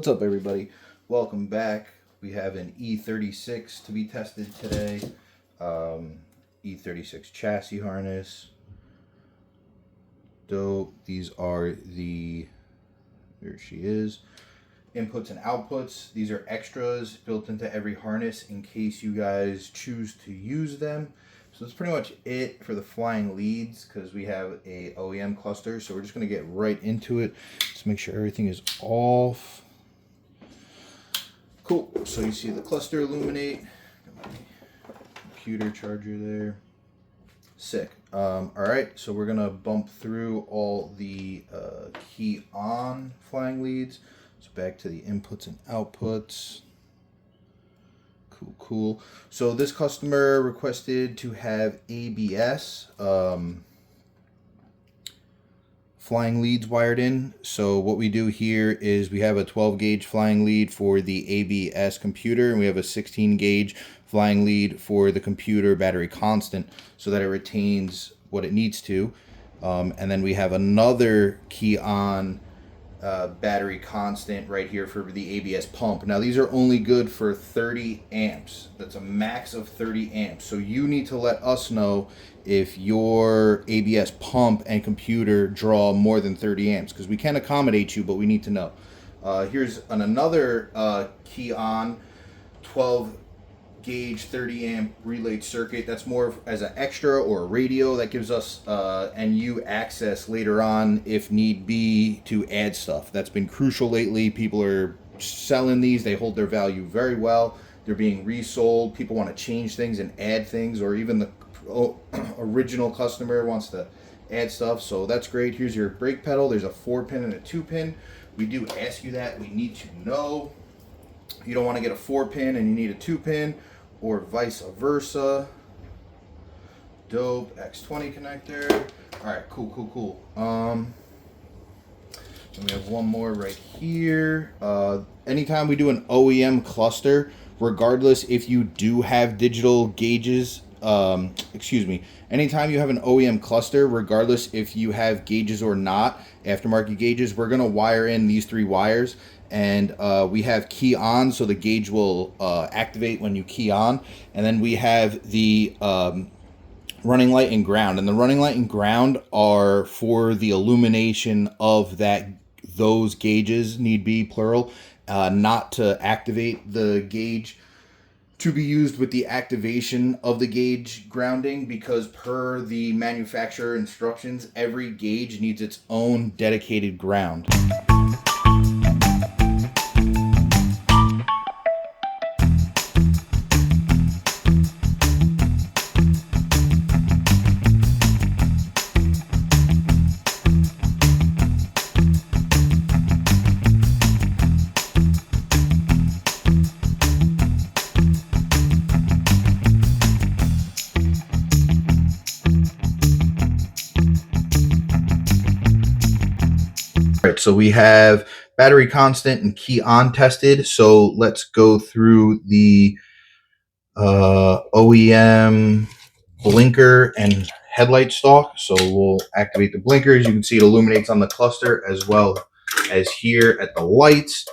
What's up, everybody? Welcome back. We have an E36 to be tested today. E36 Chassis Harness. Dope. These are the, here she is, inputs and outputs. These are extras built into every harness in case you guys choose to use them. So that's pretty much it for the flying leads because we have a OEM cluster. So we're just going to get right into it. Just make sure everything is off. Cool. So you see the cluster illuminate. Got my computer charger there. Sick. All right. So we're gonna bump through all the key on flying leads. So back to the inputs and outputs. Cool. So this customer requested to have ABS. Flying leads wired in. So what we do here is we have a 12 gauge flying lead for the ABS computer, and we have a 16 gauge flying lead for the computer battery constant so that it retains what it needs to. And then we have another key on battery constant right here for the ABS pump. Now these are only good for 30 amps. That's a max of 30 amps. So you need to let us know if your ABS pump and computer draw more than 30 amps, because we can accommodate you, but we need to know. Here's another key on 12 gauge 30 amp relayed circuit. That's more as an extra or a radio that gives us and you access later on if need be to add stuff. That's been crucial lately. People are selling these. They hold their value very well. They're being resold. People want to change things and add things, or even the original customer wants to add stuff. So that's great. Here's your brake pedal. There's a 4-pin and a 2-pin. We do ask you that. We need to know. You don't want to get a 4-pin and you need a 2-pin, or vice versa. Dope. X20 connector. All right, cool. And we have one more right here. Anytime we do an OEM cluster, regardless if you do have digital gauges, anytime you have an OEM cluster, regardless if you have gauges or not, aftermarket gauges, we're gonna wire in these 3 wires. And we have key on, so the gauge will activate when you key on. And then we have the running light and ground. And the running light and ground are for the illumination of those gauges, need be plural, not to activate the gauge, to be used with the activation of the gauge grounding, because per the manufacturer instructions, every gauge needs its own dedicated ground. Right, so we have battery constant and key on tested. So let's go through the OEM blinker and headlight stalk. So we'll activate the blinkers. You can see it illuminates on the cluster as well as here at the lights,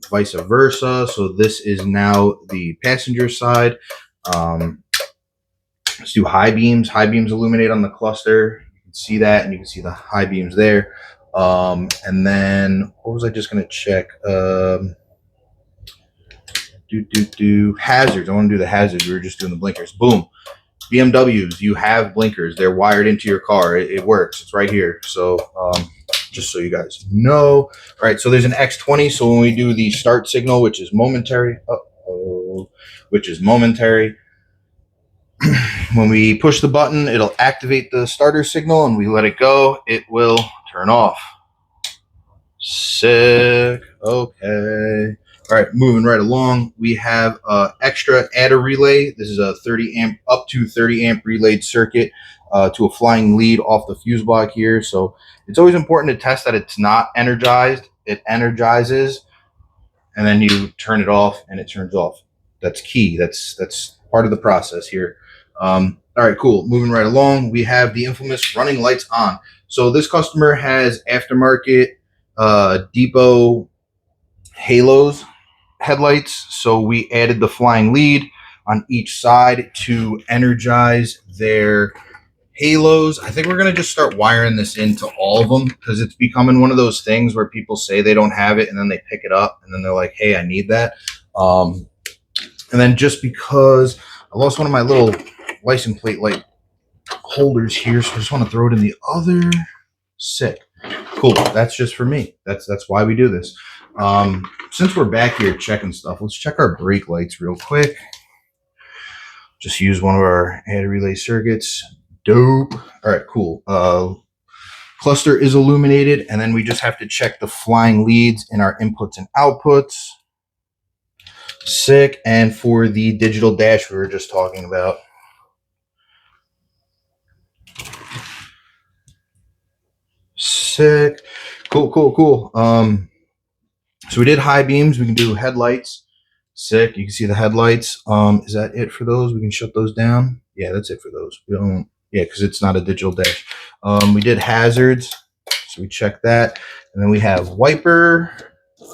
vice versa. So this is now the passenger side. Let's do high beams. High beams illuminate on the cluster. You can see that, and you can see the high beams there. And then what was I just going to check? Hazards. I want to do the hazards. We were just doing the blinkers. Boom. BMWs, you have blinkers. They're wired into your car. It works. It's right here. So just so you guys know. All right, so there's an X20. So when we do the start signal, which is momentary, when we push the button, it'll activate the starter signal, and we let it go, it will turn off. Sick. Okay. All right, moving right along, we have extra adder relay. This is a 30 amp, up to 30 amp relayed circuit to a flying lead off the fuse block here. So it's always important to test that it's not energized. It energizes, and then you turn it off, and it turns off. That's key. That's part of the process here. All right, cool. Moving right along, we have the infamous running lights on. So this customer has aftermarket depot halos headlights. So we added the flying lead on each side to energize their halos. I think we're going to just start wiring this into all of them because it's becoming one of those things where people say they don't have it and then they pick it up and then they're like, hey, I need that. And then just because I lost one of my little license plate light holders here, so I just want to throw it in the other. Sick. Cool. That's just for me. That's why we do this. Since we're back here checking stuff, let's check our brake lights real quick. Just use one of our add relay circuits. Dope. All right, cool. Cluster is illuminated, and then we just have to check the flying leads in our inputs and outputs. Sick. And for the digital dash we were just talking about. Sick. Cool. So we did high beams. We can do headlights. Sick. You can see the headlights. Is that it for those? We can shut those down. Yeah, that's it for those. We don't. Yeah, because it's not a digital dash. We did hazards. So we check that. And then we have wiper,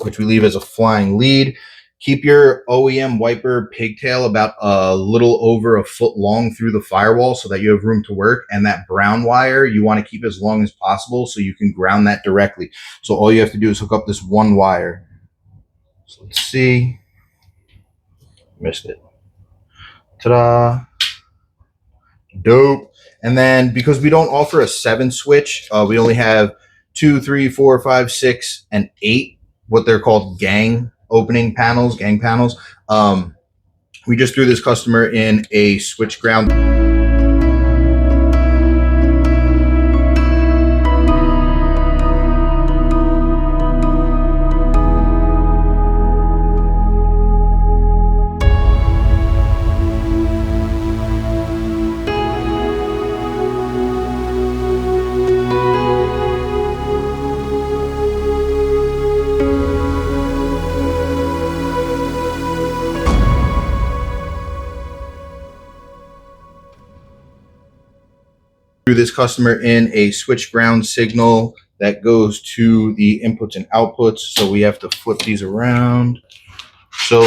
which we leave as a flying lead. Keep your OEM wiper pigtail about a little over a foot long through the firewall so that you have room to work. And that brown wire, you want to keep as long as possible so you can ground that directly. So all you have to do is hook up this one wire. So let's see. Missed it. Ta-da. Dope. And then because we don't offer a 7 switch, we only have 2, 3, 4, 5, 6, and 8, what they're called gang panels. We just threw this customer in a switch ground. This customer in a switch ground signal that goes to the inputs and outputs. So we have to flip these around. So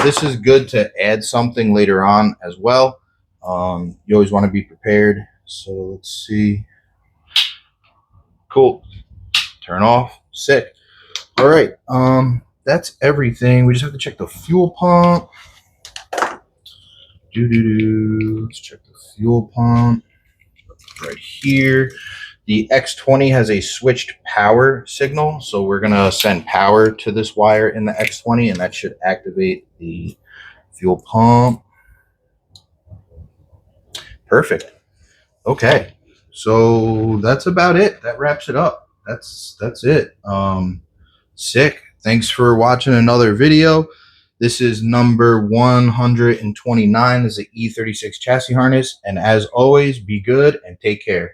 this is good to add something later on as well. You always want to be prepared. So let's see. Cool. Turn off. Sick. All right. That's everything. We just have to check the fuel pump. Let's check the fuel pump. Right here. The X20 has a switched power signal, so we're going to send power to this wire in the X20, and that should activate the fuel pump. Perfect. Okay, so that's about it. That wraps it up. That's it. Sick. Thanks for watching another video. This is number 129. This is the E36 Chassis Harness. And as always, be good and take care.